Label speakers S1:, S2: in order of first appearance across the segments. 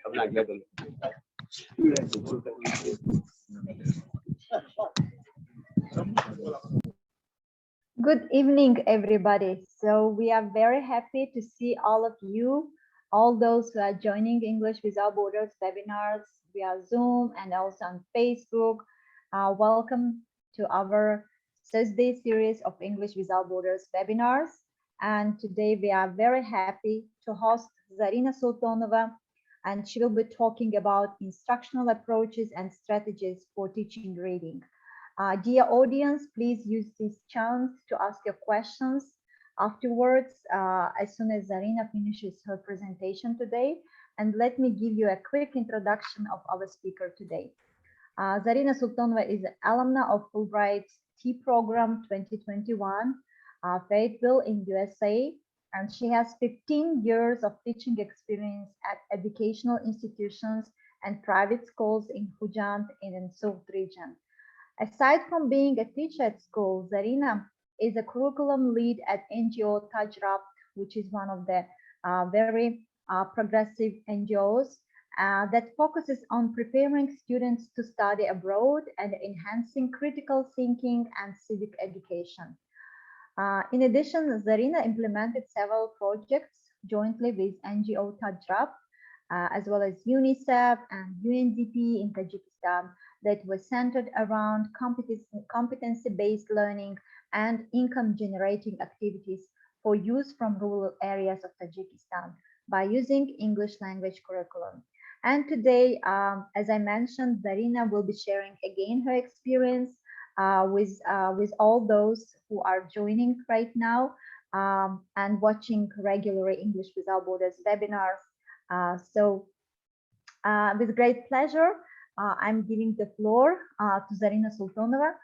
S1: Good evening, everybody. So we are very happy to see all of you, all those who are joining English Without Borders webinars via Zoom and also on Facebook. Welcome to our Thursday series of English Without Borders webinars. And today we are very happy to host Zarrina Sultonova, and she will be talking about instructional approaches and strategies for teaching reading. Dear audience, please use this chance to ask your questions afterwards, as soon as Zarrina finishes her presentation today. And let me give you a quick introduction of our speaker today. Zarrina Sultonova is an alumna of Fulbright TEA program 2021, Fayetteville in USA, and she has 15 years of teaching experience at educational institutions and private schools in Khujand in the South region. Aside from being a teacher at school, Zarrina is a curriculum lead at NGO TajRupt, which is one of the very progressive NGOs that focuses on preparing students to study abroad and enhancing critical thinking and civic education. In addition, Zarrina implemented several projects jointly with NGO TajRupt, as well as UNICEF and UNDP in Tajikistan, that was centered around competency-based learning and income-generating activities for youth from rural areas of Tajikistan by using English language curriculum. And today, as I mentioned, Zarrina will be sharing again her experience with all those who are joining right now and watching regularly English Without Borders webinars. With great pleasure, I'm giving the floor to Zarrina Sultonova.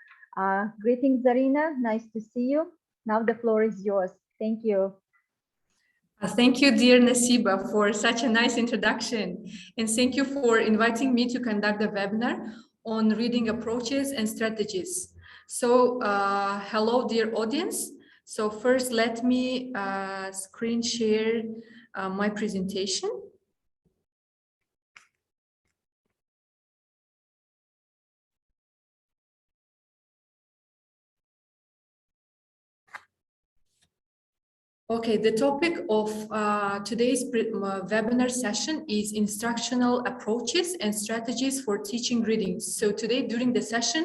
S1: Greetings, Zarrina. Nice to see you. Now the floor is yours. Thank you.
S2: Thank you, dear Nasiba, for such a nice introduction. And thank you for inviting me to conduct the webinar on reading approaches and strategies. So, hello, dear audience. So first, let me screen share my presentation. Okay, the topic of today's webinar session is instructional approaches and strategies for teaching reading. So today during the session,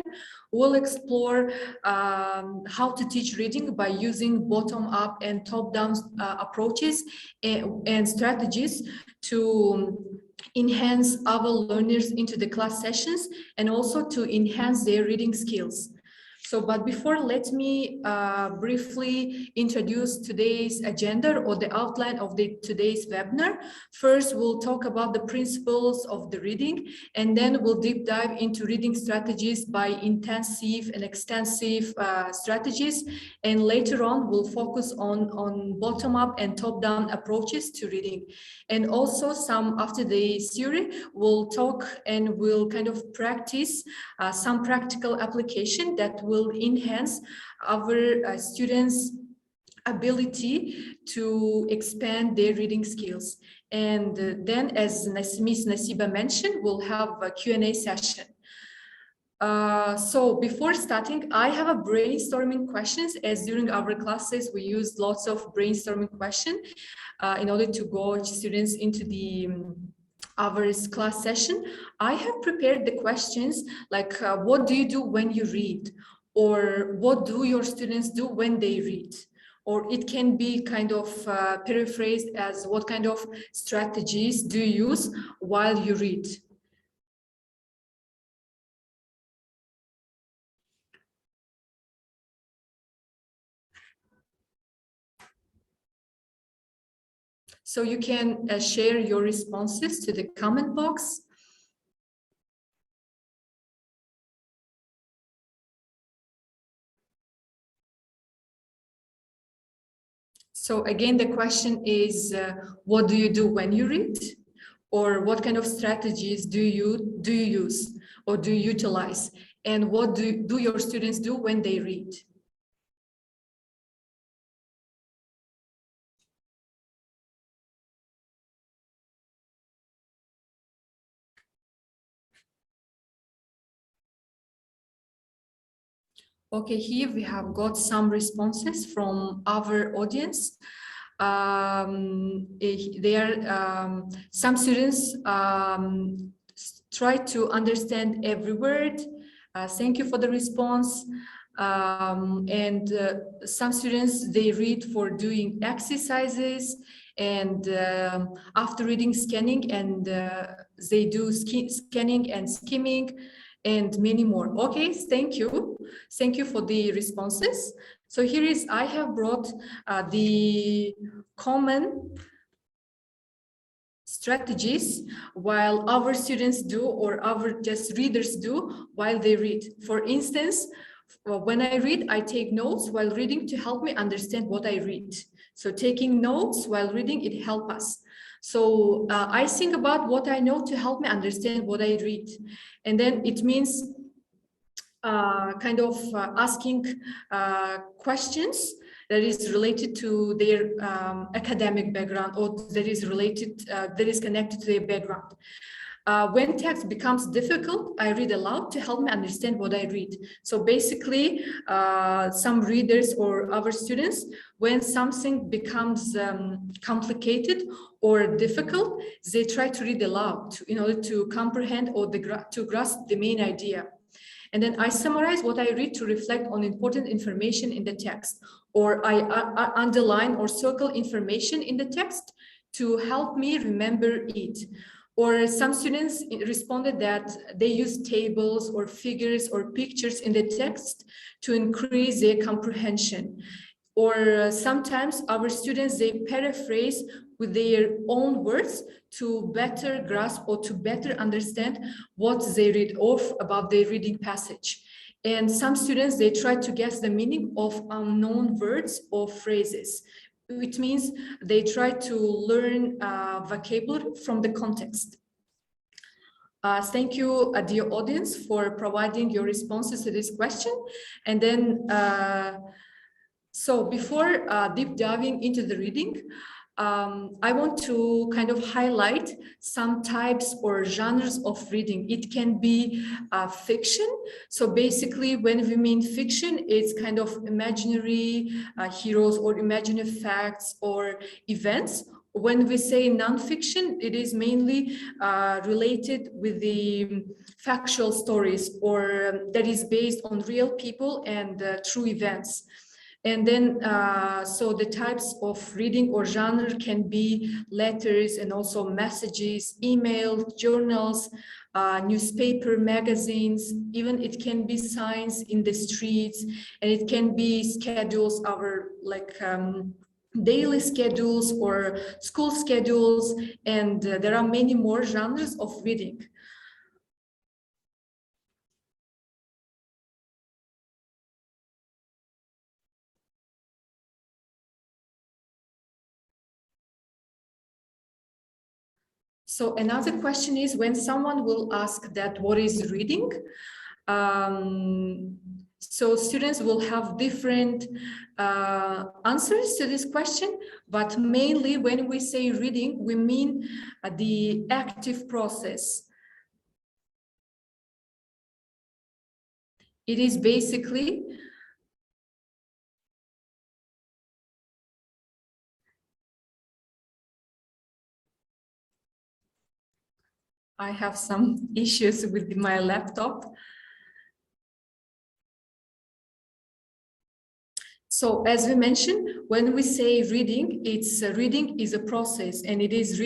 S2: we'll explore how to teach reading by using bottom-up and top-down approaches and strategies to enhance our learners into the class sessions and also to enhance their reading skills. So, but before, let me briefly introduce today's agenda or the outline of today's webinar. First, we'll talk about the principles of the reading, and then we'll deep dive into reading strategies by intensive and extensive strategies. And later on, we'll focus on bottom-up and top-down approaches to reading. And also after the theory, we'll talk and we'll kind of practice some practical application that will enhance our students' ability to expand their reading skills. And then, as Miss Nasiba mentioned, we'll have a Q&A session. So before starting, I have a brainstorming questions, as during our classes, we use lots of brainstorming questions in order to coach students into the our class session. I have prepared the questions like, what do you do when you read? Or what do your students do when they read? Or it can be kind of paraphrased as, what kind of strategies do you use while you read? So you can share your responses to the comment box. So again, the question is, what do you do when you read? Or what kind of strategies do you use or do you utilize? And what do your students do when they read? Okay, here we have got some responses from our audience. Some students try to understand every word. Thank you for the response. Some students, they read for doing exercises, and after reading, scanning, and they do scanning and skimming, and many more. Okay, thank you. Thank you for the responses. So here is, I have brought the common strategies while our students do, or our just readers do while they read. For instance, when I read, I take notes while reading to help me understand what I read. So taking notes while reading, it helps us. So I think about what I know to help me understand what I read. And then it means asking questions that is related to their academic background, or that is connected to their background. When text becomes difficult, I read aloud to help me understand what I read. So basically, some readers or our students, when something becomes complicated or difficult, they try to read aloud in order to comprehend or to grasp the main idea. And then I summarize what I read to reflect on important information in the text, or I underline or circle information in the text to help me remember it. Or some students responded that they use tables or figures or pictures in the text to increase their comprehension. Or sometimes our students, they paraphrase with their own words to better grasp or to better understand what they read off about their reading passage. And some students, they try to guess the meaning of unknown words or phrases, which means they try to learn vocabulary from the context. Thank you, dear audience, for providing your responses to this question. And then, so before deep diving into the reading, I want to kind of highlight some types or genres of reading. It can be fiction. So basically, when we mean fiction, it's kind of imaginary heroes or imaginary facts or events. When we say nonfiction, it is mainly related with the factual stories, or that is based on real people and true events. And then, so the types of reading or genre can be letters and also messages, emails, journals, newspaper, magazines, even it can be signs in the streets, and it can be schedules, our daily schedules or school schedules, and there are many more genres of reading. So another question is, when someone will ask that, what is reading? So students will have different answers to this question, but mainly when we say reading, we mean the active process. It is basically I have some issues with my laptop. So as we mentioned, when we say reading, it's reading is a process, and it is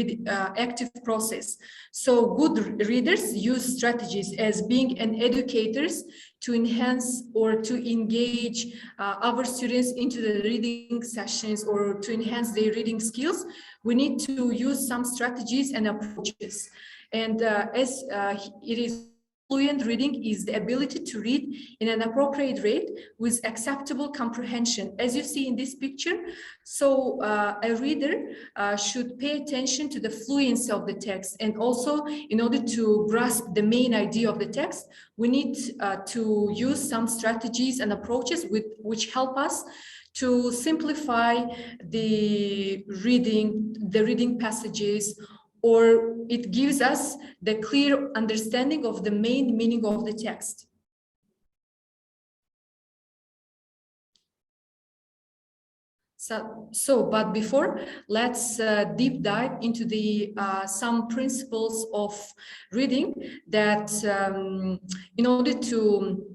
S2: active process. So good readers use strategies as being an educators to enhance or to engage our students into the reading sessions or to enhance their reading skills. We need to use some strategies and approaches. And as it is fluent reading is the ability to read in an appropriate rate with acceptable comprehension, as you see in this picture. So a reader should pay attention to the fluency of the text, and also in order to grasp the main idea of the text, we need to use some strategies and approaches which help us to simplify the reading passages, or it gives us the clear understanding of the main meaning of the text. But before, let's deep dive into the some principles of reading that in order to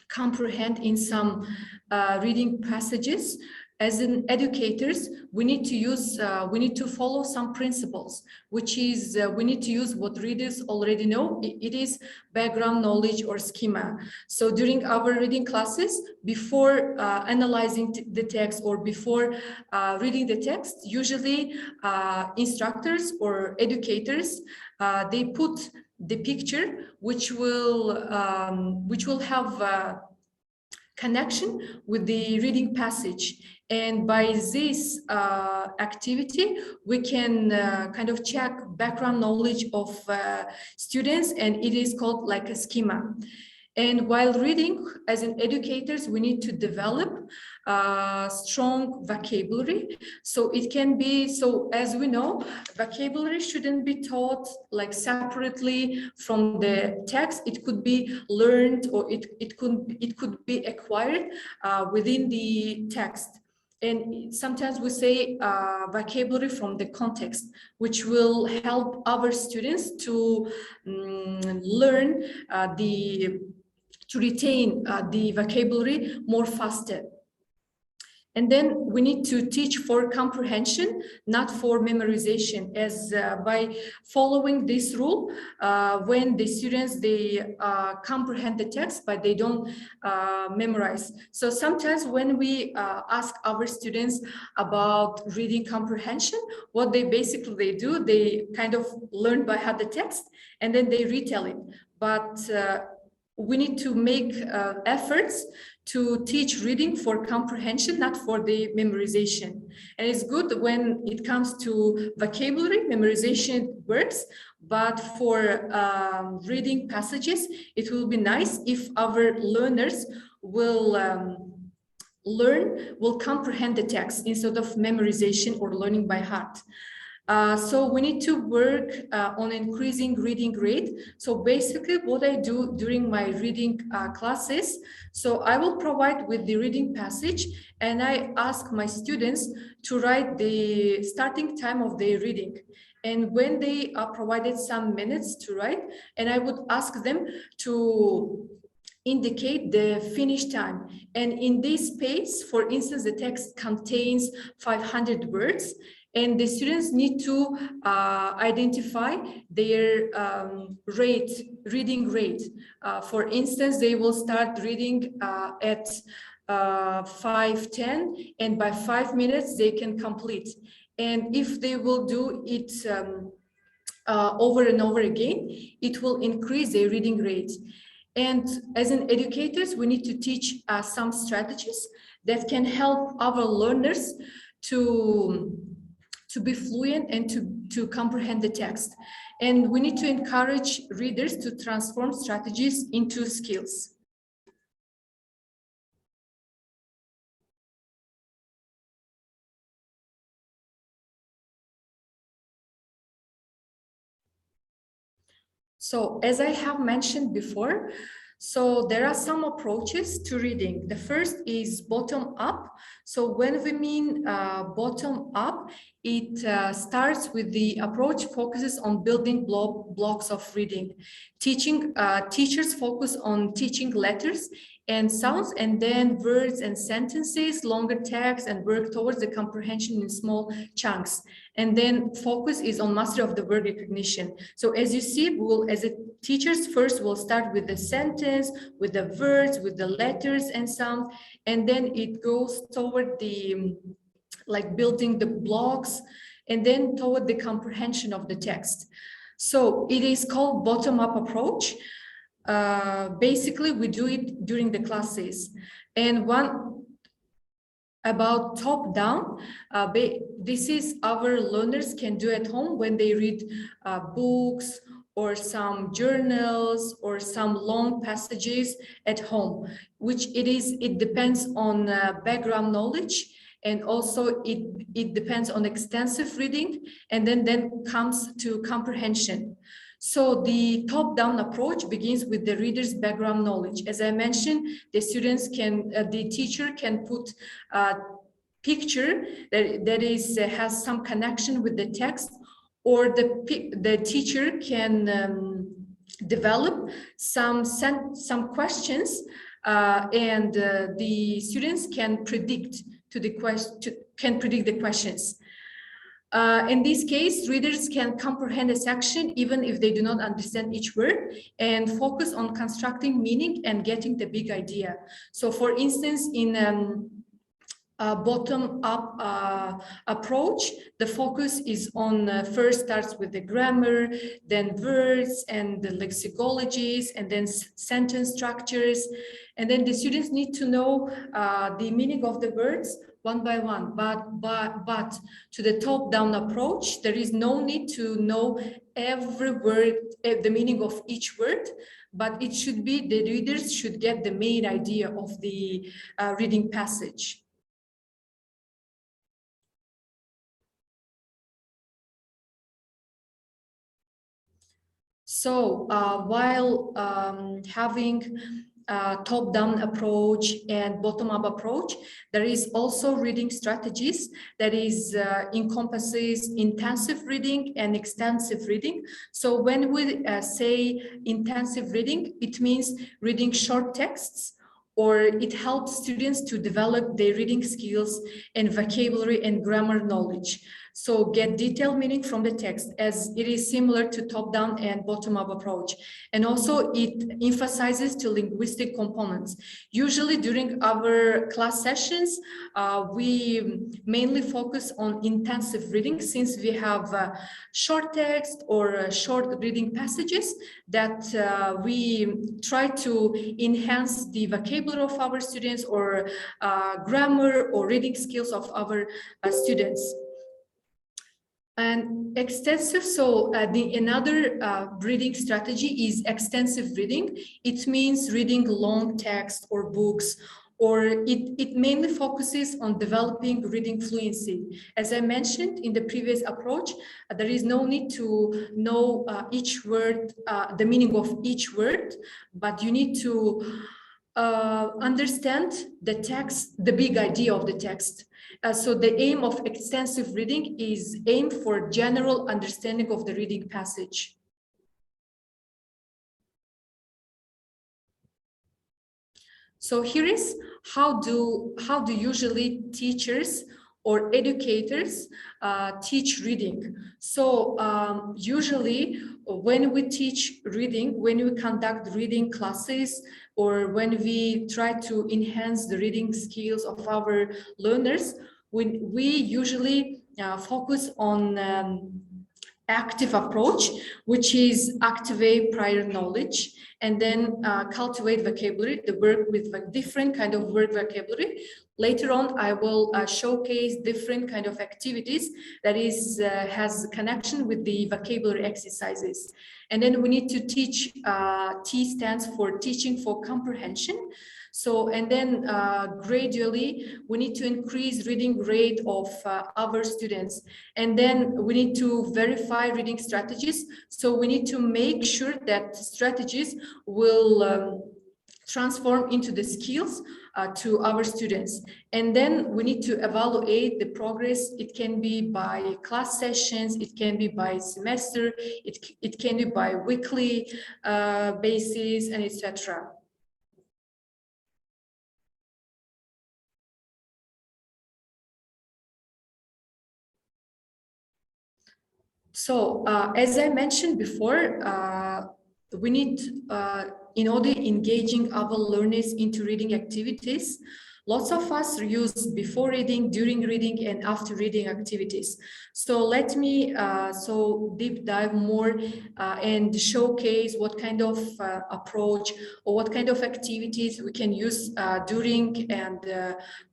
S2: comprehend in some reading passages, as in educators, we need to follow some principles, which is we need to use what readers already know. It is background knowledge or schema. So during our reading classes, before analyzing the text or before reading the text, usually instructors or educators, they put the picture which will have connection with the reading passage. And by this activity, we can kind of check background knowledge of students, and it is called like a schema. And while reading, as in educators, we need to develop strong vocabulary. So it can be, so as we know, vocabulary shouldn't be taught like separately from the text. It could be learned, or it could be acquired within the text. And sometimes we say vocabulary from the context, which will help our students to learn to retain the vocabulary more faster. And then we need to teach for comprehension, not for memorization, as by following this rule, when the students, they comprehend the text, but they don't memorize. So sometimes when we ask our students about reading comprehension, what they basically do, they kind of learn by heart the text, and then they retell it. But we need to make efforts to teach reading for comprehension, not for the memorization. And it's good when it comes to vocabulary, memorization works, but for reading passages, it will be nice if our learners will comprehend the text instead of memorization or learning by heart. So we need to work on increasing reading rate. So basically what I do during my reading classes, so I will provide with the reading passage, and I ask my students to write the starting time of their reading. And when they are provided some minutes to write, and I would ask them to indicate the finish time. And in this space, for instance, the text contains 500 words, and the students need to identify their reading rate. For instance, they will start reading at 5:10, and by 5 minutes they can complete. And if they will do it over and over again, it will increase their reading rate. And as an educators, we need to teach some strategies that can help our learners to be fluent and to comprehend the text. And we need to encourage readers to transform strategies into skills. So as I have mentioned before, so there are some approaches to reading. The first is bottom up. So when we mean bottom up, it starts with the approach focuses on building blocks of reading. Teachers focus on teaching letters and sounds, and then words and sentences, longer text, and work towards the comprehension in small chunks. And then focus is on mastery of the word recognition. So as you see, as a teachers first will start with the sentence, with the words, with the letters and sounds, and then it goes toward the like building the blocks, and then toward the comprehension of the text. So it is called bottom-up approach. Basically, we do it during the classes. And one about top-down, this is our learners can do at home when they read books or some journals or some long passages at home, which it depends on background knowledge, and also it depends on extensive reading, and then comes to comprehension. So the top-down approach begins with the reader's background knowledge. As I mentioned, the teacher can put picture that is has some connection with the text, or the teacher can develop some questions, and the students can predict the questions. In this case, readers can comprehend a section even if they do not understand each word, and focus on constructing meaning and getting the big idea. So for instance, in bottom-up approach, the focus is on first starts with the grammar, then words and the lexicologies, and then sentence structures, and then the students need to know the meaning of the words one by one. But to the top-down approach, there is no need to know every word, the meaning of each word, but it should be the readers should get the main idea of the reading passage. So while having top-down approach and bottom-up approach, there is also reading strategies that is encompasses intensive reading and extensive reading. So when we say intensive reading, it means reading short texts, or it helps students to develop their reading skills and vocabulary and grammar knowledge. So get detailed meaning from the text, as it is similar to top-down and bottom-up approach. And also it emphasizes to linguistic components. Usually during our class sessions, we mainly focus on intensive reading, since we have short text or short reading passages that we try to enhance the vocabulary of our students, or grammar or reading skills of our students. And extensive, so another reading strategy is extensive reading. It means reading long text or books, or it mainly focuses on developing reading fluency. As I mentioned in the previous approach, there is no need to know each word, the meaning of each word, but you need to understand the text, the big idea of the text. So the aim of extensive reading is aimed for general understanding of the reading passage. So here is how do usually teachers or educators teach reading. So usually when we teach reading, when we conduct reading classes, or when we try to enhance the reading skills of our learners, we usually focus on active approach, which is activate prior knowledge, and then cultivate vocabulary, the work with different kind of word vocabulary. Later on, I will showcase different kind of activities that is has connection with the vocabulary exercises. And then we need to teach, T stands for teaching for comprehension. So, and then gradually we need to increase reading rate of our students. And then we need to verify reading strategies. So we need to make sure that strategies will transform into the skills to our students. And then we need to evaluate the progress. It can be by class sessions, it can be by semester, it can be by weekly basis, and etc. So as I mentioned before, we need, in order engaging our learners into reading activities, lots of us use before reading, during reading, and after reading activities. So let me deep dive more and showcase what kind of approach or what kind of activities we can use during and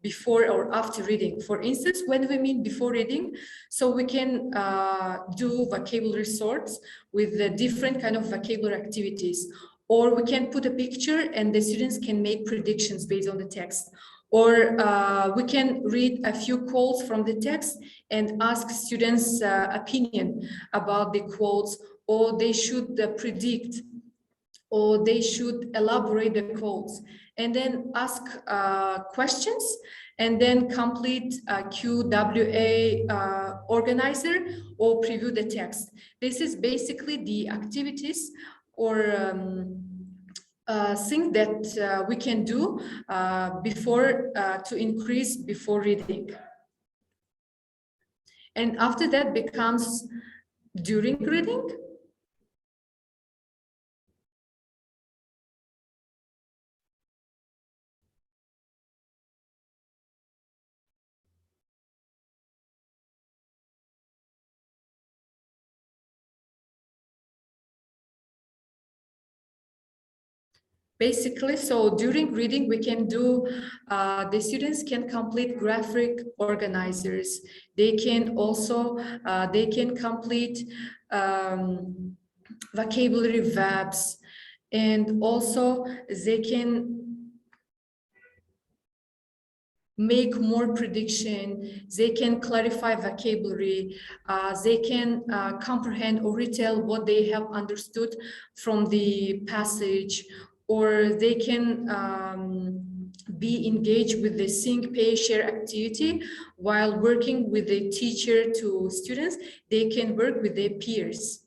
S2: before or after reading. For instance, when we mean before reading, so we can do vocabulary sorts with the different kind of vocabulary activities. Or we can put a picture and the students can make predictions based on the text. Or we can read a few quotes from the text and ask students' opinion about the quotes, or they should predict, or they should elaborate the quotes. and then ask questions, and then complete QWA organizer or preview the text. This is basically the activities or thing that we can do before to increase before reading. And after that becomes during reading. Basically, so during reading, we can do, the students can complete graphic organizers. They can also, they can complete vocabulary verbs, and also they can make more prediction, they can clarify vocabulary, they can comprehend or retell what they have understood from the passage, or they can be engaged with the think, pay, share activity while working with the teacher to students. They can work with their peers.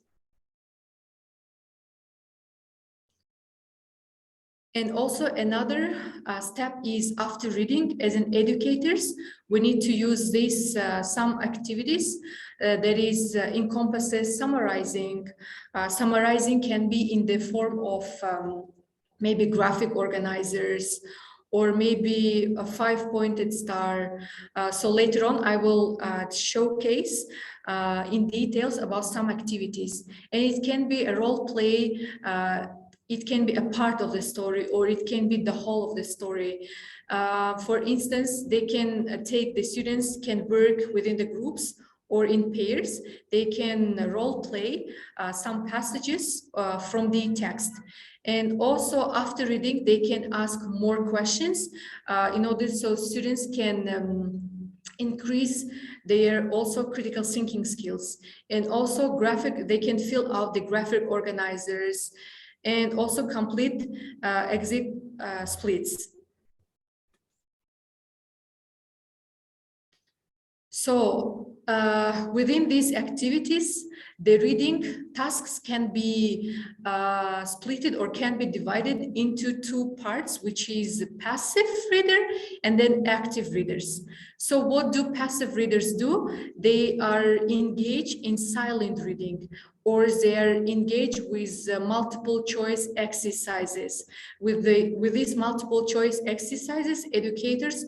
S2: And also another step is after reading, as an educators, we need to use these some activities that is encompasses summarizing. Summarizing can be in the form of maybe graphic organizers, or maybe a 5-pointed star. So later on, I will showcase in details about some activities. And it can be a role play, it can be a part of the story, or it can be the whole of the story. For instance, they can take, the students can work within the groups or in pairs. They can role play some passages from the text. And also after reading, they can ask more questions in order so students can increase their also critical thinking skills. And also graphic, they can fill out the graphic organizers, and also complete exit splits. So within these activities, the reading tasks can be splitted or can be divided into two parts, which is passive reader and then active readers. So what do passive readers do? They are engaged in silent reading, or they are engaged with multiple choice exercises. With these multiple choice exercises, educators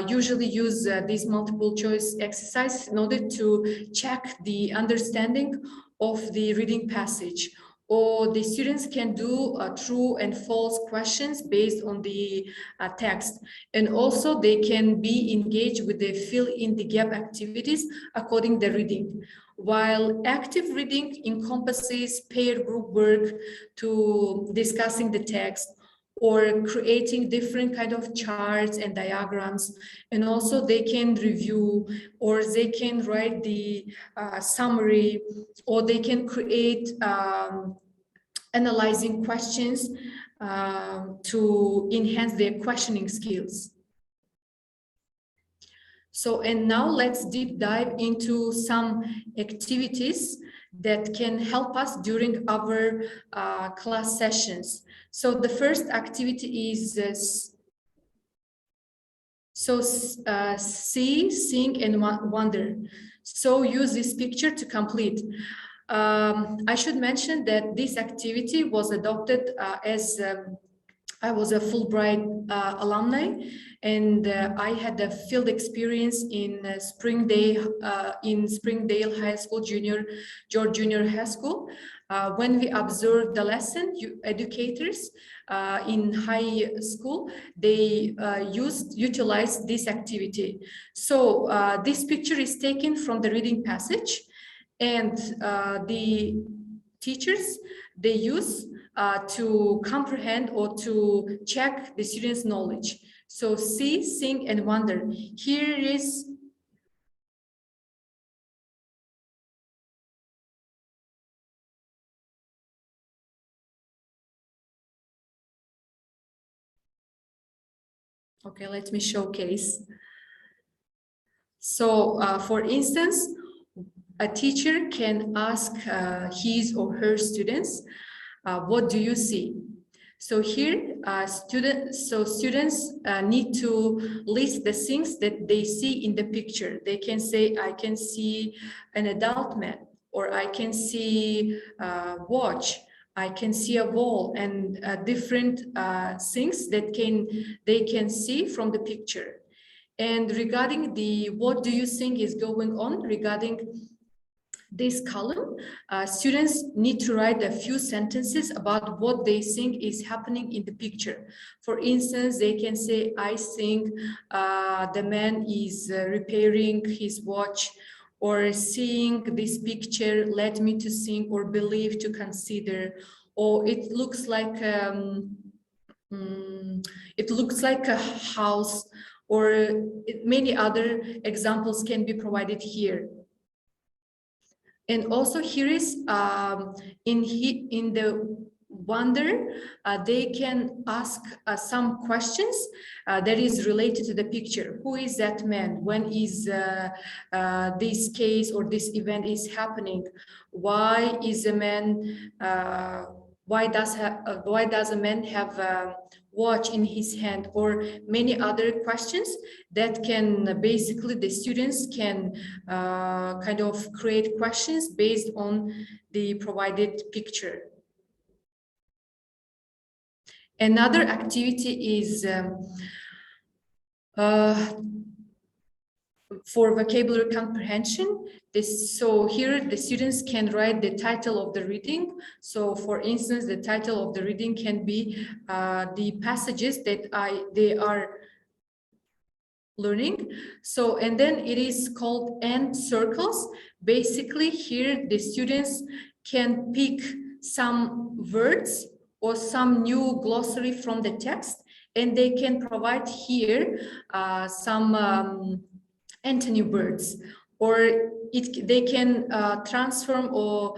S2: usually use these multiple choice exercises in order to check the understanding of the reading passage. Or the students can do true and false questions based on the text. And also they can be engaged with the fill in the gap activities according to the reading. While active reading encompasses pair group work to discussing the text, or creating different kind of charts and diagrams, and also they can review, or they can write the summary, or they can create analyzing questions to enhance their questioning skills. So, and now let's deep dive into some activities that can help us during our class sessions. So the first activity is see, sing, and wonder. So use this picture to complete. I should mention that this activity was adopted as I was a Fulbright alumni, and I had a field experience in Springdale High School, George Junior High School. When we observed the lesson, educators in high school, they utilized this activity. So this picture is taken from the reading passage, and the teachers, they use to comprehend or to check the students' knowledge. So see, sing, and wonder. Here is Okay, let me showcase. So for instance, a teacher can ask his or her students, what do you see? So here, students need to list the things that they see in the picture. They can say, I can see an adult man, or I can see a watch, I can see a wall, and different things that they can see from the picture. And regarding the what do you think is going on regarding this column, students need to write a few sentences about what they think is happening in the picture. For instance, they can say, I think the man is repairing his watch, or seeing this picture led me to think or believe to consider, or it looks like a house, or many other examples can be provided here. And also here is in the wonder, they can ask some questions that is related to the picture. Who is that man? When is this case or this event is happening? Why is a man? Why does a man have a watch in his hand? Or many other questions that can basically the students can kind of create questions based on the provided picture. Another activity is for vocabulary comprehension. So here the students can write the title of the reading. So for instance, the title of the reading can be the passages that they are learning. So, and then it is called end circles. Basically here the students can pick some words or some new glossary from the text, and they can provide here some antonym words, or they can transform or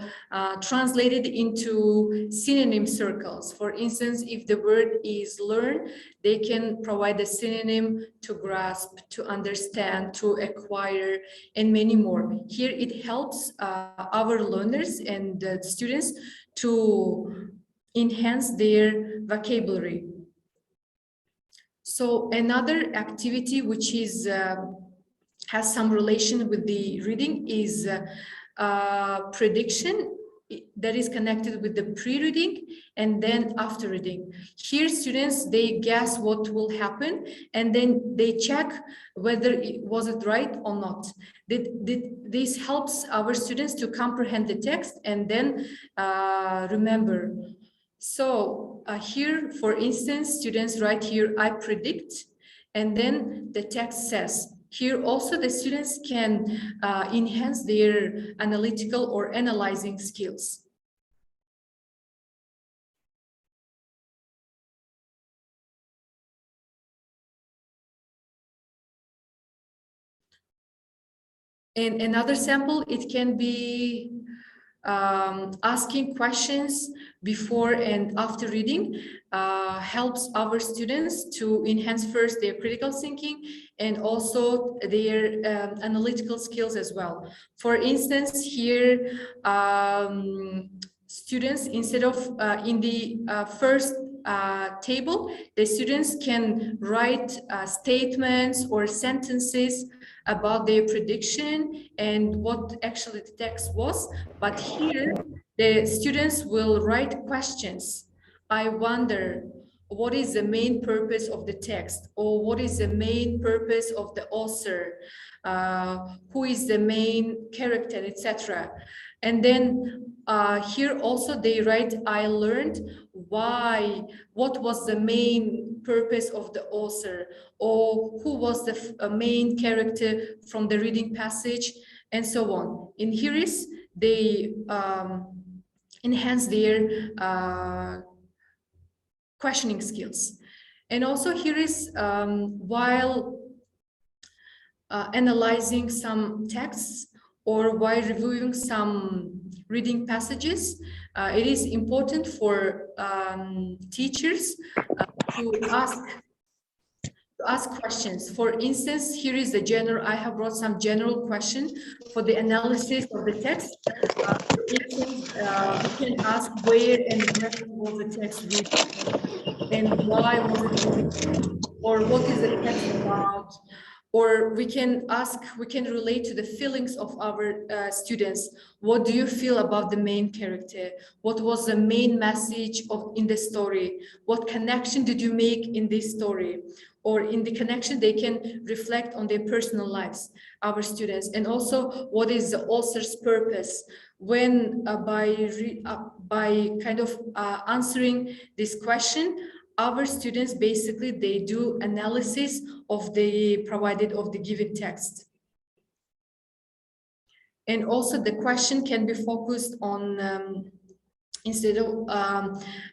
S2: translate it into synonym circles. For instance, if the word is learn, they can provide a synonym to grasp, to understand, to acquire, and many more. Here it helps our learners and students to enhance their vocabulary. So another activity which is has some relation with the reading is prediction that is connected with the pre-reading and then after reading. Here students, they guess what will happen, and then they check whether it was right or not. This helps our students to comprehend the text and then remember. So here, for instance, students write here, I predict, and then the text says. Here also the students can enhance their analytical or analyzing skills. In another sample, it can be asking questions before and after reading helps our students to enhance first their critical thinking and also their analytical skills as well. For instance, here students, instead of in the first table, the students can write statements or sentences about their prediction and what actually the text was. But here, the students will write questions. I wonder, what is the main purpose of the text? Or what is the main purpose of the author? Who is the main character, etc. And then here also they write, I learned why, what was the main purpose of the author, or who was the main character from the reading passage, and so on. And here is they enhance their questioning skills. And also here is while analyzing some texts or while reviewing some reading passages, it is important for teachers to ask questions. For instance, here is the general, I have brought some general question for the analysis of the text. For instance, we can ask where and when was the text written and why was it written, or what is the text about? Or we can ask, we can relate to the feelings of our students. What do you feel about the main character? What was the main message in the story? What connection did you make in this story? Or in the connection, they can reflect on their personal lives, our students. And also, what is the author's purpose? When by kind of answering this question, our students basically, they do analysis of the given text. And also the question can be focused on instead of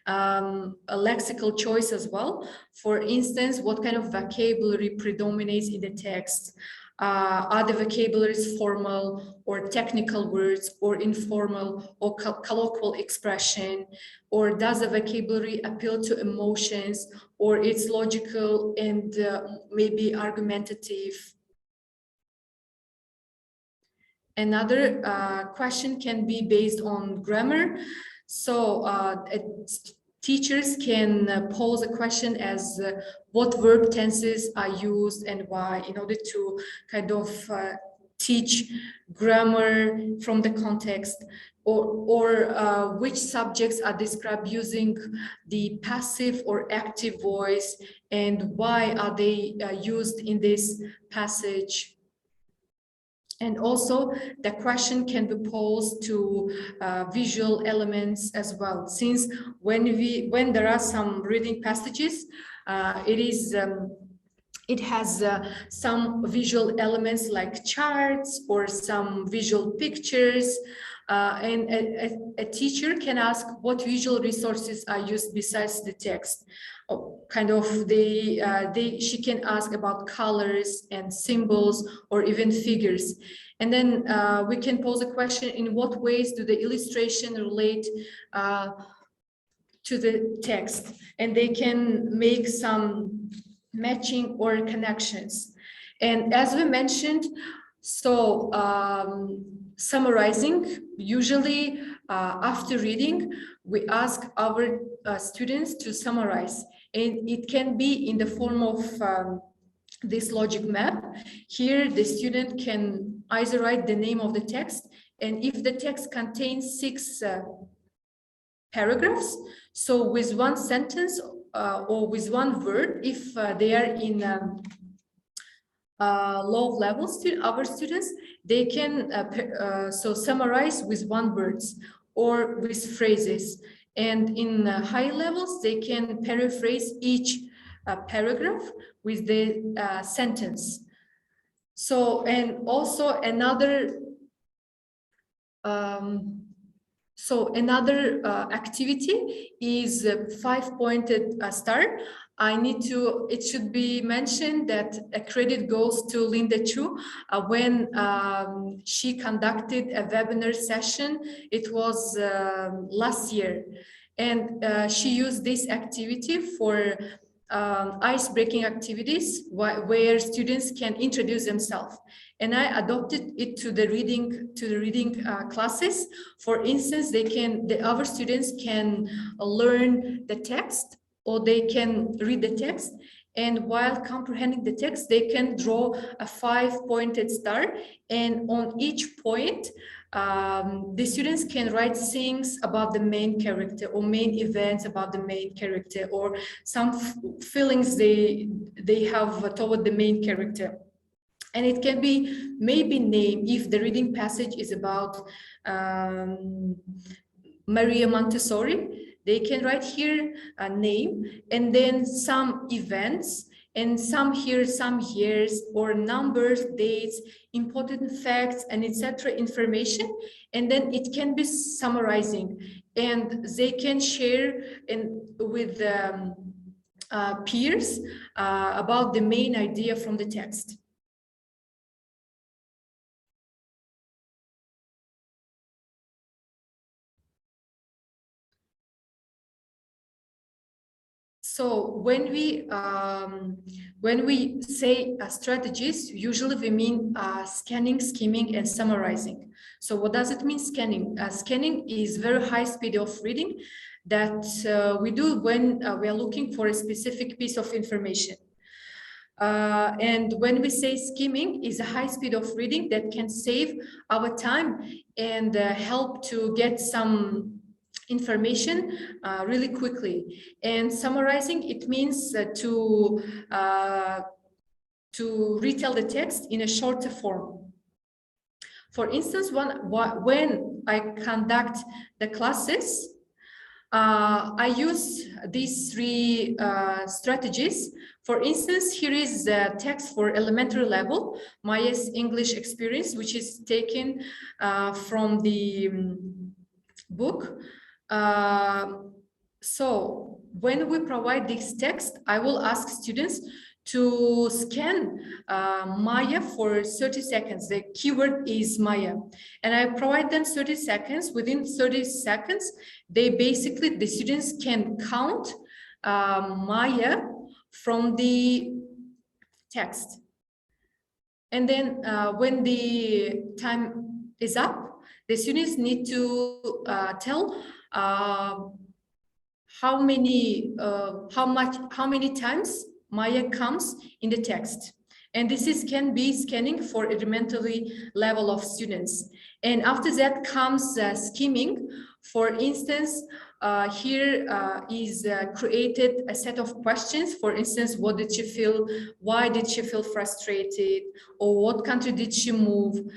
S2: a lexical choice as well. For instance, what kind of vocabulary predominates in the text? Are the vocabularies formal or technical words, or informal or colloquial expression? Or does the vocabulary appeal to emotions, or it's logical and maybe argumentative? Another question can be based on grammar. So teachers can pose a question as what verb tenses are used and why, in order to kind of teach grammar from the context, or which subjects are described using the passive or active voice, and why are they used in this passage. And also the question can be posed to visual elements as well, since when there are some reading passages, it has some visual elements like charts or some visual pictures, and a teacher can ask what visual resources are used besides the text. Kind of she can ask about colors and symbols or even figures. And then we can pose a question: in what ways do the illustration relate to the text? And they can make some matching or connections. And as we mentioned, so summarizing, usually after reading, we ask our students to summarize, and it can be in the form of this logic map. Here the student can either write the name of the text, and if the text contains 6 paragraphs, so with one sentence or with one word, if they are in low levels, our students, they can so summarize with one words or with phrases. And in high levels, they can paraphrase each paragraph with the sentence. So, and also another activity is 5-pointed star. It should be mentioned that a credit goes to Linda Chu when she conducted a webinar session. It was last year. And she used this activity for ice-breaking activities where students can introduce themselves. And I adopted it to the reading classes. For instance, our students can learn the text, or they can read the text, and while comprehending the text, they can draw a 5-pointed star, and on each point, the students can write things about the main character, or main events about the main character, or some feelings they have toward the main character. And it can be maybe name, if the reading passage is about Maria Montessori, they can write here a name, and then some events, and some years, or numbers, dates, important facts, and etc. information. And then it can be summarizing, and they can share with peers about the main idea from the text. So when we say strategies, usually we mean scanning, skimming, and summarizing. So what does it mean, scanning? Scanning is very high speed of reading that we do when we are looking for a specific piece of information. And when we say skimming, is a high speed of reading that can save our time and help to get some information really quickly. And summarizing, it means to retell the text in a shorter form. For instance, when I conduct the classes, I use these three strategies. For instance, here is the text for elementary level, Maya's English experience, which is taken from the book. So when we provide this text, I will ask students to scan Maya for 30 seconds. The keyword is Maya. And I provide them 30 seconds. Within 30 seconds, the students can count Maya from the text. And then when the time is up, the students need to tell how many times Maya comes in the text. And this can be scanning for elementary level of students. And after that comes skimming. For instance, here is created a set of questions. For instance, what did she feel? Why did she feel frustrated? Or what country did she move?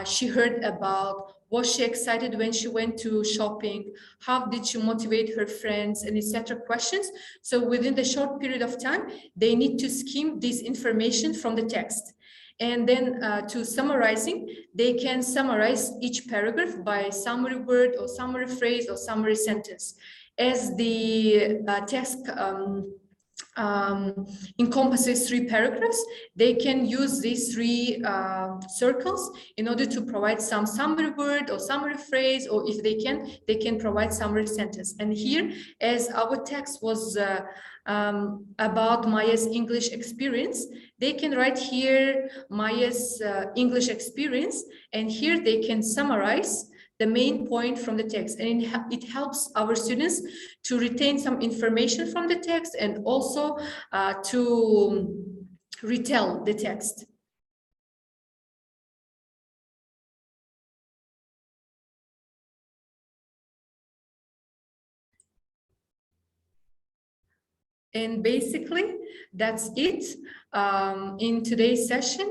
S2: She heard about. Was she excited when she went to shopping? How did she motivate her friends, and etc. questions? So within the short period of time, they need to skim this information from the text. And then to summarizing, they can summarize each paragraph by summary word or summary phrase or summary sentence. As the text encompasses 3 paragraphs, they can use these 3 circles in order to provide some summary word or summary phrase, or if they can provide summary sentence. And here, as our text was about Maya's English experience, they can write here Maya's English experience, and here they can summarize the main point from the text, and it helps our students to retain some information from the text and also to retell the text. And basically, that's it. In today's session,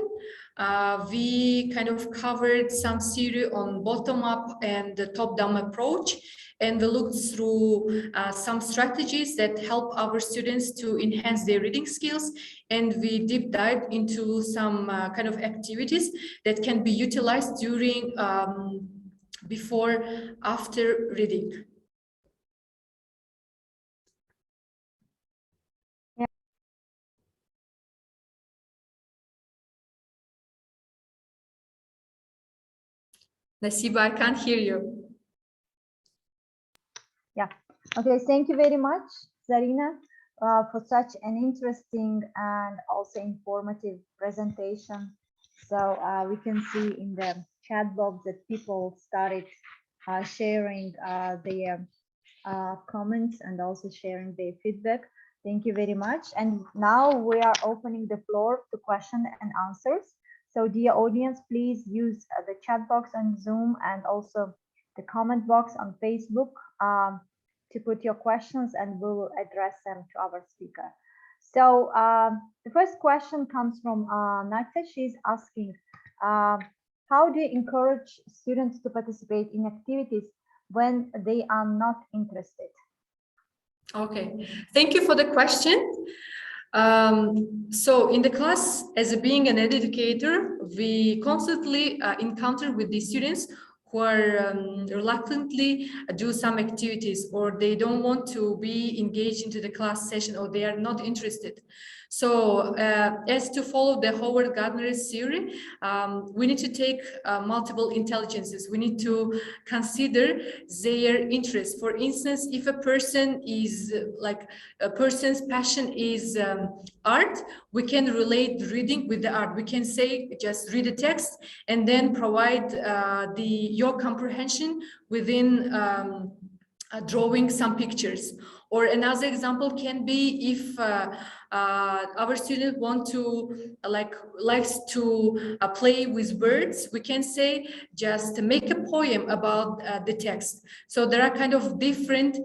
S2: we kind of covered some theory on bottom-up and the top-down approach, and we looked through some strategies that help our students to enhance their reading skills, and we deep dived into some kind of activities that can be utilized during, before, after reading. Nasiba, I can't hear you.
S1: Yeah. Okay. Thank you very much, Zarrina, for such an interesting and also informative presentation. So we can see in the chat box that people started sharing their comments and also sharing their feedback. Thank you very much. And now we are opening the floor to question and answers. So dear audience, please use the chat box on Zoom and also the comment box on Facebook to put your questions, and we will address them to our speaker. So the first question comes from Nata. She's asking, how do you encourage students to participate in activities when they are not interested?
S2: Okay, thank you for the question. So in the class, as being an educator, we constantly encounter with the students who are reluctantly do some activities, or they don't want to be engaged into the class session, or they are not interested. So as to follow the Howard Gardner's theory, we need to take multiple intelligences. We need to consider their interests. For instance, if a person is a person's passion is art, we can relate reading with the art. We can say just read the text and then provide your comprehension within drawing some pictures. Or another example can be if our student likes to play with words, we can say just make a poem about the text. So there are kind of different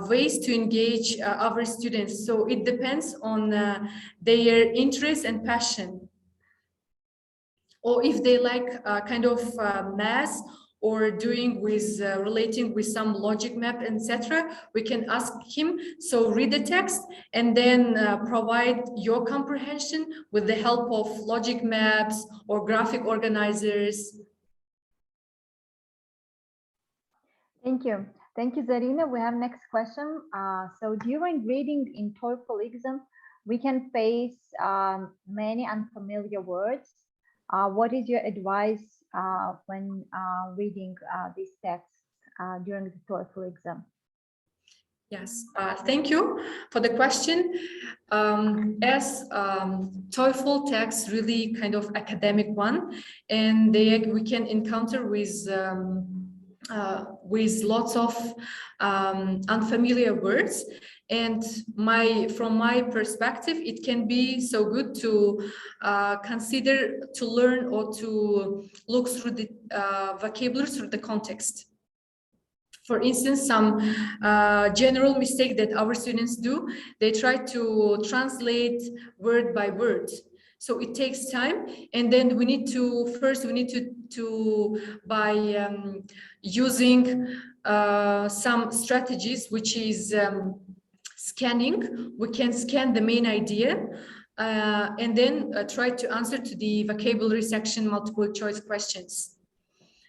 S2: ways to engage our students. So it depends on their interest and passion. Or if they like kind of math, or doing with relating with some logic map, etc., we can ask him, so read the text and then provide your comprehension with the help of logic maps or graphic organizers.
S1: Thank you. Thank you, Zarrina. We have next question. So during reading in TOEFL exam, we can face many unfamiliar words. What is your advice when reading these texts during the TOEFL exam?
S2: Yes, thank you for the question. As TOEFL text really kind of academic one, and we can encounter with lots of unfamiliar words. And from my perspective, it can be so good to consider to learn or to look through the vocabulary through the context. For instance, some general mistake that our students do, they try to translate word by word. So it takes time, and then we need to by using some strategies, which is scanning. We can scan the main idea and then try to answer to the vocabulary section multiple choice questions.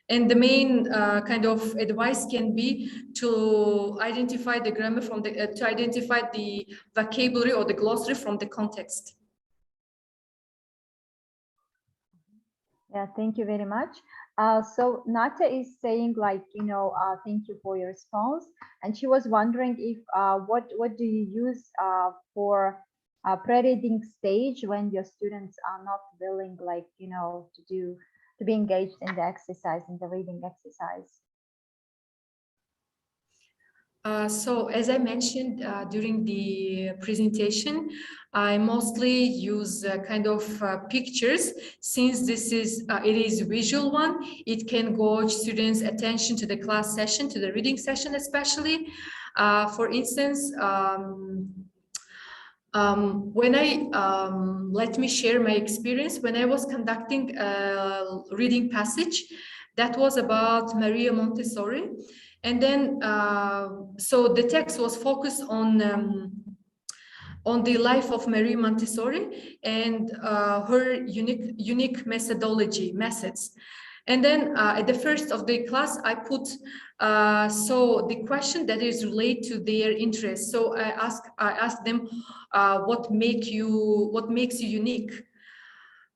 S2: And the main kind of advice can be to identify the grammar from the to identify the vocabulary or the glossary from the context.
S1: Yeah, thank you very much. So Nata is saying, like, thank you for your response, and she was wondering if what do you use for pre-reading stage when your students are not willing, like, to be engaged in the exercise, in the reading exercise.
S2: So as I mentioned during the presentation, I mostly use kind of pictures, since this is it is visual one. It can gauge students' attention to the class session, to the reading session especially. For instance, when let me share my experience when I was conducting a reading passage that was about Maria Montessori. And then, so the text was focused on the life of Maria Montessori and her unique methods. And then at the first of the class, I put so the question that is related to their interest. So I asked them what makes you unique.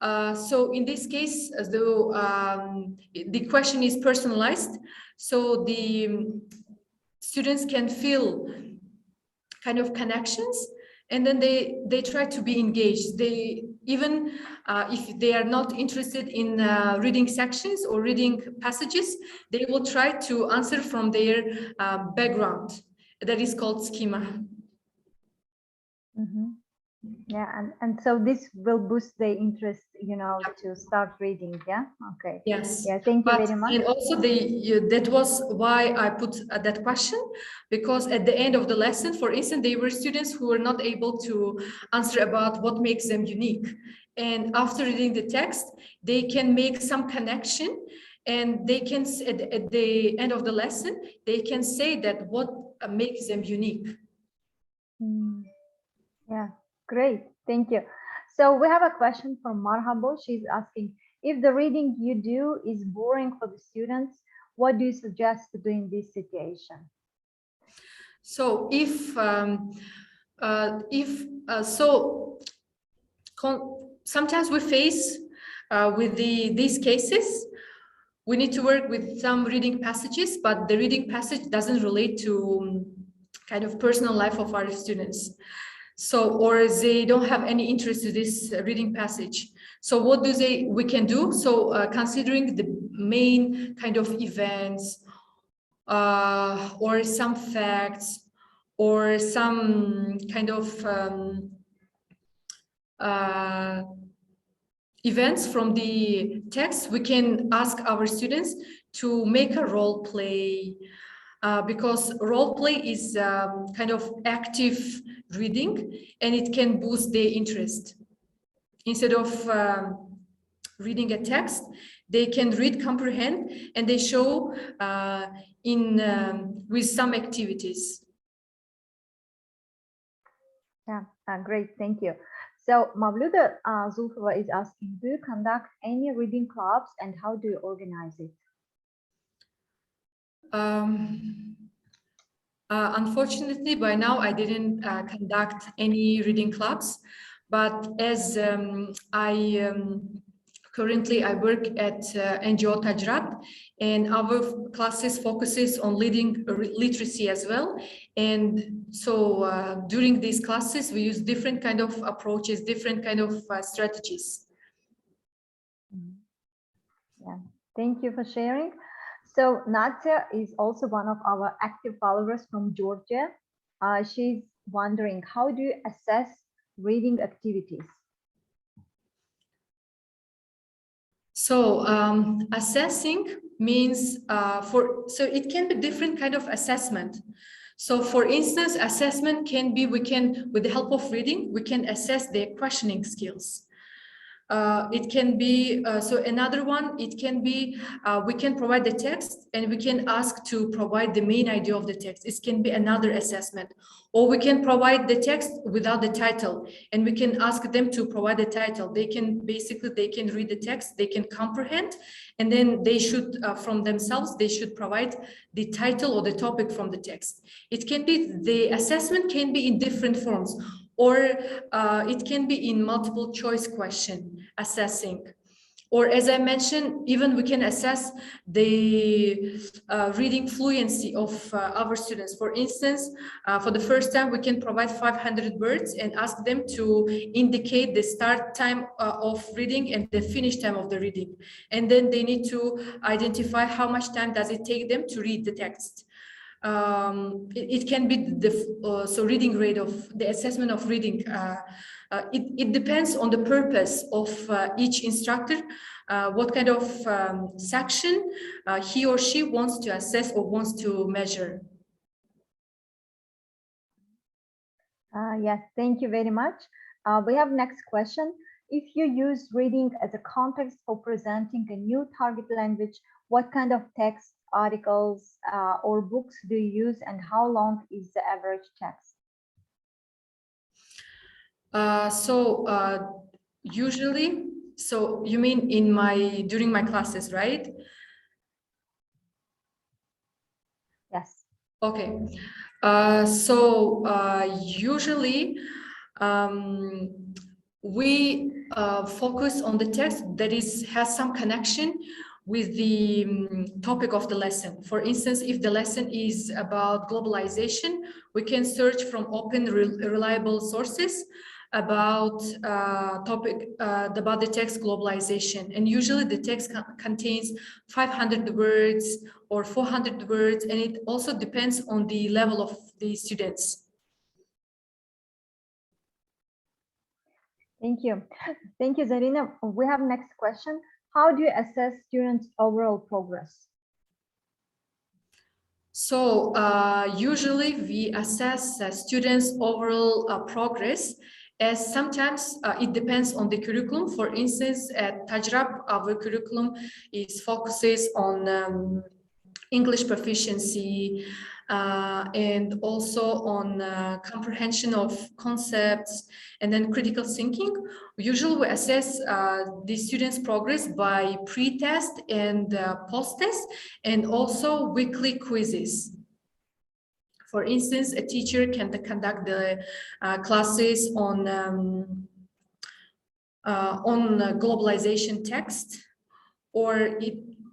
S2: So in this case, the question is personalized, so the students can feel kind of connections, and then they try to be engaged. They even if they are not interested in reading sections or reading passages, they will try to answer from their background. That is called schema.
S1: Mm-hmm. Yeah, and so this will boost the interest, to start reading. Yeah. Okay.
S2: Yes.
S1: Yeah. Thank you very much.
S2: And also that was why I put that question, because at the end of the lesson, for instance, there were students who were not able to answer about what makes them unique. And after reading the text, they can make some connection, and they can at the end of the lesson, they can say that what makes them unique.
S1: Yeah, great. Thank you. So we have a question from Marhabo. She's asking, if the reading you do is boring for the students, What do you suggest to do in this situation?
S2: So sometimes we face with these cases, we need to work with some reading passages, but the reading passage doesn't relate to kind of personal life of our students. So, or they don't have any interest in this reading passage. So what we can do? So considering the main kind of events or some facts or some kind of events from the text, we can ask our students to make a role play, because role play is kind of active reading and it can boost their interest. Instead of reading a text, they can read, comprehend, and they show with some activities.
S1: Yeah, great, thank you. So Mavluda Zulfova is asking, do you conduct any reading clubs and how do you organize it?
S2: Unfortunately, by now I didn't conduct any reading clubs, but as currently I work at NGO TajRupt, and our classes focuses on reading literacy as well. And so during these classes, we use different kind of approaches, different kind of strategies.
S1: Yeah, thank you for sharing. So Nadia is also one of our active followers from Georgia. She's wondering, how do you assess reading activities?
S2: So assessing means so it can be different kind of assessment. So for instance, assessment can be, with the help of reading, we can assess their questioning skills. It can be, so another one, it can be, we can provide the text and we can ask to provide the main idea of the text. It can be another assessment. Or we can provide the text without the title and we can ask them to provide the title. They can read the text, they can comprehend, and then they should, from themselves, they should provide the title or the topic from the text. It can be, the assessment can be in different forms, or it can be in multiple choice question assessing. Or as I mentioned, even we can assess the reading fluency of our students. For instance, for the first time, we can provide 500 words and ask them to indicate the start time of reading and the finish time of the reading. And then they need to identify how much time does it take them to read the text. It can be the so reading rate of the assessment of reading. It depends on the purpose of each instructor, what kind of section he or she wants to assess or wants to measure.
S1: Yes, thank you very much. We have next question. If you use reading as a context for presenting a new target language, what kind of text, articles, or books do you use, and how long is the average text?
S2: Usually, so you mean during my classes, right?
S1: Yes.
S2: Okay. Usually we focus on the text that has some connection with the topic of the lesson. For instance, if the lesson is about globalization, we can search from open, reliable sources about about the text globalization. And usually the text contains 500 words or 400 words, and it also depends on the level of the students.
S1: Thank you. Thank you, Zarrina. We have next question. How do you assess students' overall progress?
S2: So usually we assess students' overall progress, as sometimes it depends on the curriculum. For instance, at TajRupt, our curriculum focuses on English proficiency, and also on comprehension of concepts, and then critical thinking. Usually we assess the students' progress by pre-test and post-test, and also weekly quizzes. For instance, a teacher can conduct the classes on globalization text, or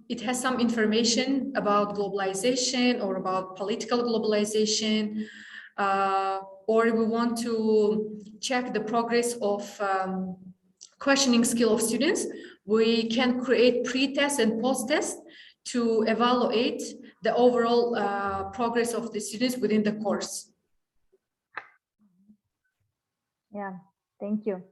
S2: it has some information about globalization or about political globalization, or we want to check the progress of questioning skill of students, we can create pre-test and post-test to evaluate the overall progress of the students within the course.
S1: Yeah, thank you.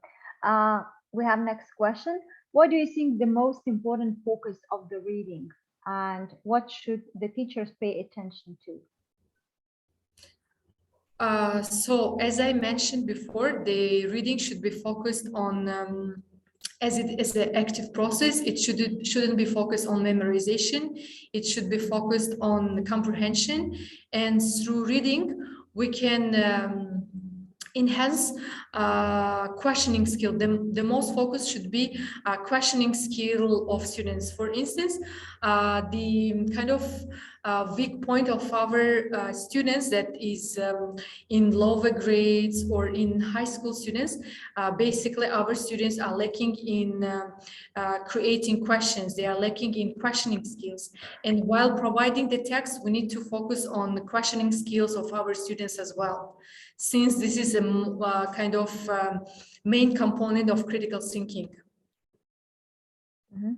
S1: We have next question. What do you think the most important focus of the reading, and what should the teachers pay attention to?
S2: So as I mentioned before, the reading should be focused on, as it is an active process, it shouldn't be focused on memorization. It should be focused on comprehension, and through reading, we can enhance questioning skill. The most focus should be questioning skill of students. For instance, the kind of weak point of our students that is in lower grades or in high school students, basically our students are lacking in creating questions. They are lacking in questioning skills. And while providing the text, we need to focus on the questioning skills of our students as well, since this is a kind of main component of critical thinking.
S1: Mm-hmm.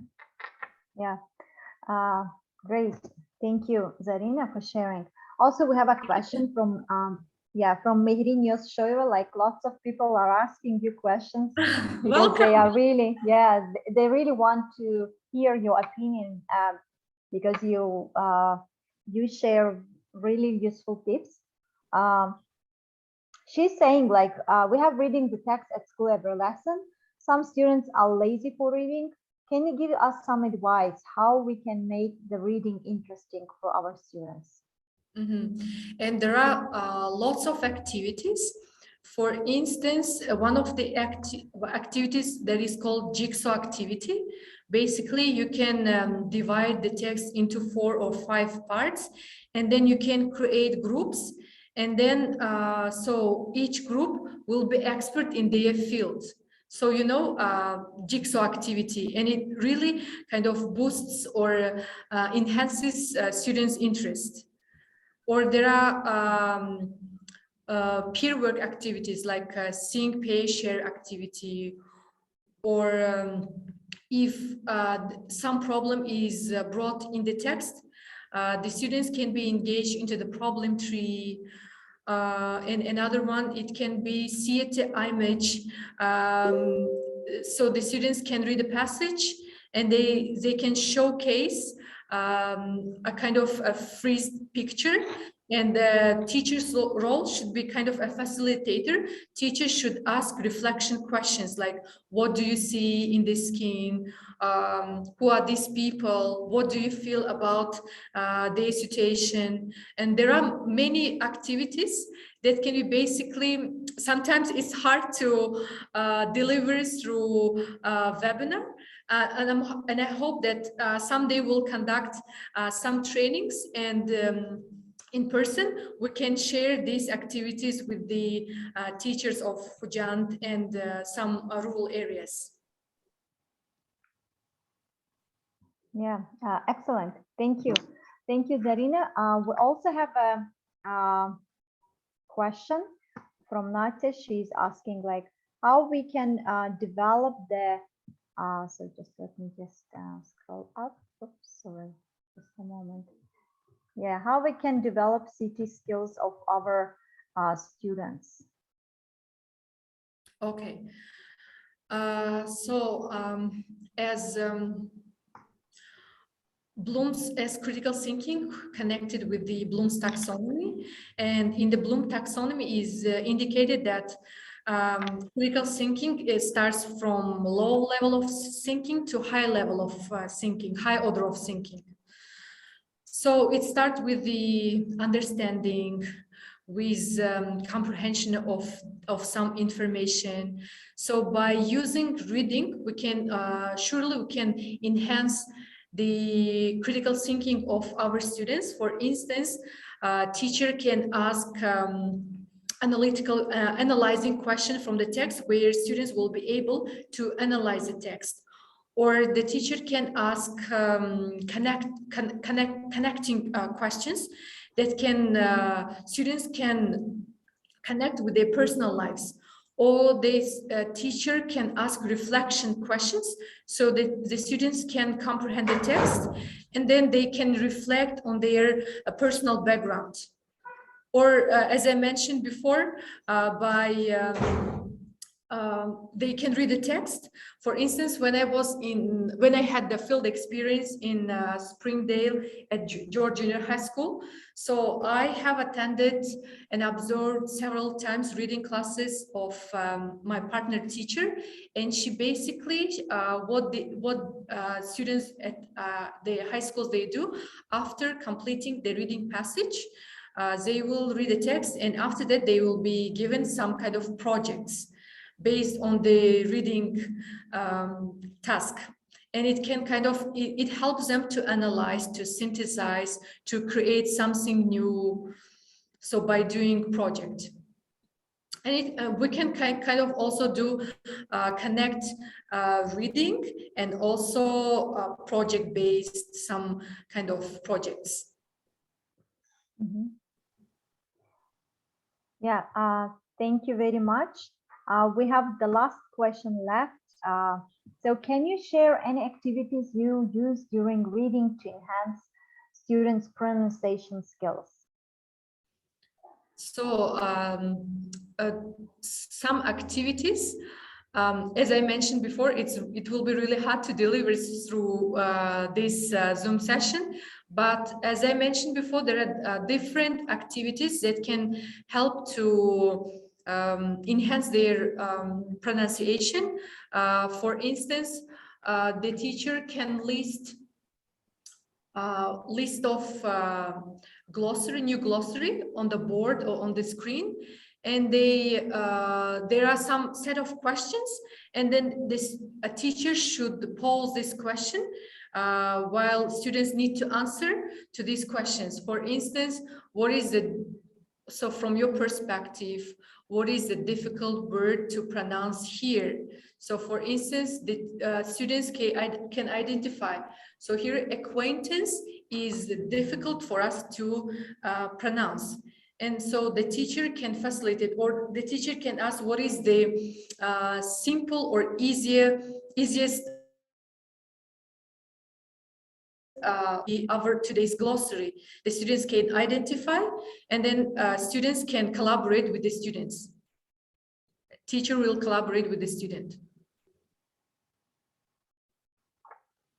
S1: Yeah, great. Thank you, Zarrina, for sharing. Also, we have a question from from Mehrin Yoshoeva. Like, lots of people are asking you questions because they are really, they really want to hear your opinion, because you share really useful tips. She's saying, like, we have reading the text at school every lesson. Some students are lazy for reading. Can you give us some advice how we can make the reading interesting for our students?
S2: Mm-hmm. And there are lots of activities. For instance, one of the activities that is called jigsaw activity. Basically, you can divide the text into 4 or 5 parts, and then you can create groups. And then, so each group will be expert in their field. So, you know, jigsaw activity, and it really kind of boosts or enhances students' interest. Or there are peer work activities like think, pay, share activity, or if some problem is brought in the text, the students can be engaged into the problem tree. And another one, it can be theater image. So the students can read a passage and they can showcase a kind of a freeze picture, and the teacher's role should be kind of a facilitator. Teachers should ask reflection questions like, what do you see in the skin? Who are these people? What do you feel about their situation? And there are many activities that can be basically, sometimes it's hard to deliver through webinar. And I hope that someday we'll conduct some trainings, and in person, we can share these activities with the teachers of Khujand and some rural areas.
S1: Yeah, excellent. Thank you. Thank you, Zarrina. We also have a question from Natya. She's asking, like, how we can develop the, so just let me just scroll up. Oops, sorry, just a moment. Yeah, how we can develop CT skills of our students.
S2: Okay. As Bloom's as critical thinking connected with the Bloom's taxonomy, and in the Bloom taxonomy is indicated that critical thinking starts from low level of thinking to high level of thinking, high order of thinking. So it starts with the understanding, with comprehension of some information. So by using reading, we can surely we can enhance the critical thinking of our students. For instance, teacher can ask analyzing question from the text, where students will be able to analyze the text. Or the teacher can ask connecting questions that can students can connect with their personal lives. Or this teacher can ask reflection questions so that the students can comprehend the text, and then they can reflect on their personal background. Or as I mentioned before, they can read the text. For instance, when I had the field experience in Springdale at George Junior High School, so I have attended and observed several times reading classes of my partner teacher, and she basically what students at the high schools they do after completing the reading passage. They will read the text, and after that they will be given some kind of projects based on the reading task. And it can kind of, it helps them to analyze, to synthesize, to create something new. So by doing project. And we can kind of also do connect reading and also project-based some kind of projects.
S1: Mm-hmm. Yeah, thank you very much. We have the last question left. So can you share any activities you use during reading to enhance students' pronunciation skills?
S2: So some activities, as I mentioned before, it will be really hard to deliver through this Zoom session. But as I mentioned before, there are different activities that can help to enhance their pronunciation. For instance, the teacher can list of new glossary on the board or on the screen, and there are some set of questions, and then a teacher should pose this question while students need to answer to these questions. For instance, so from your perspective, what is the difficult word to pronounce here? So for instance, the students can identify. So here, acquaintance is difficult for us to pronounce. And so the teacher can facilitate, or the teacher can ask, what is the simple or easiest our today's glossary. The students can identify, and then students can collaborate with the students. Teacher will collaborate with the student.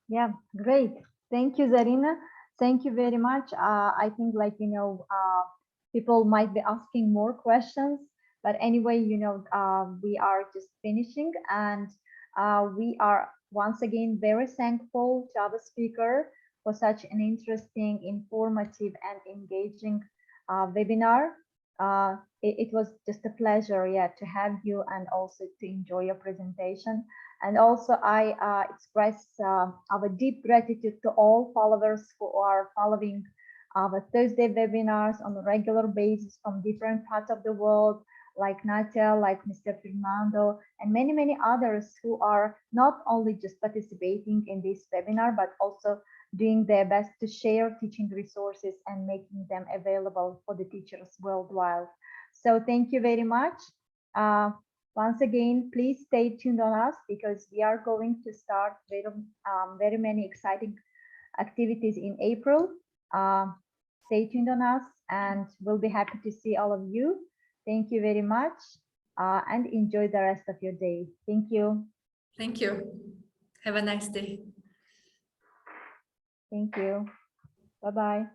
S1: Yeah, great. Thank you, Zarrina. Thank you very much. I think, people might be asking more questions, but anyway, we are just finishing, and we are once again very thankful to our speaker for such an interesting, informative, and engaging webinar. It was just a pleasure, to have you and also to enjoy your presentation. And also, I express our deep gratitude to all followers who are following our Thursday webinars on a regular basis from different parts of the world, like Natia, like Mr. Fernando, and many, many others who are not only just participating in this webinar, but also doing their best to share teaching resources and making them available for the teachers worldwide. So thank you very much. Once again, please stay tuned on us, because we are going to start very many exciting activities in April. Stay tuned on us, and we'll be happy to see all of you. Thank you very much, and enjoy the rest of your day. Thank you.
S2: Thank you. Have a nice day.
S1: Thank you. Bye-bye.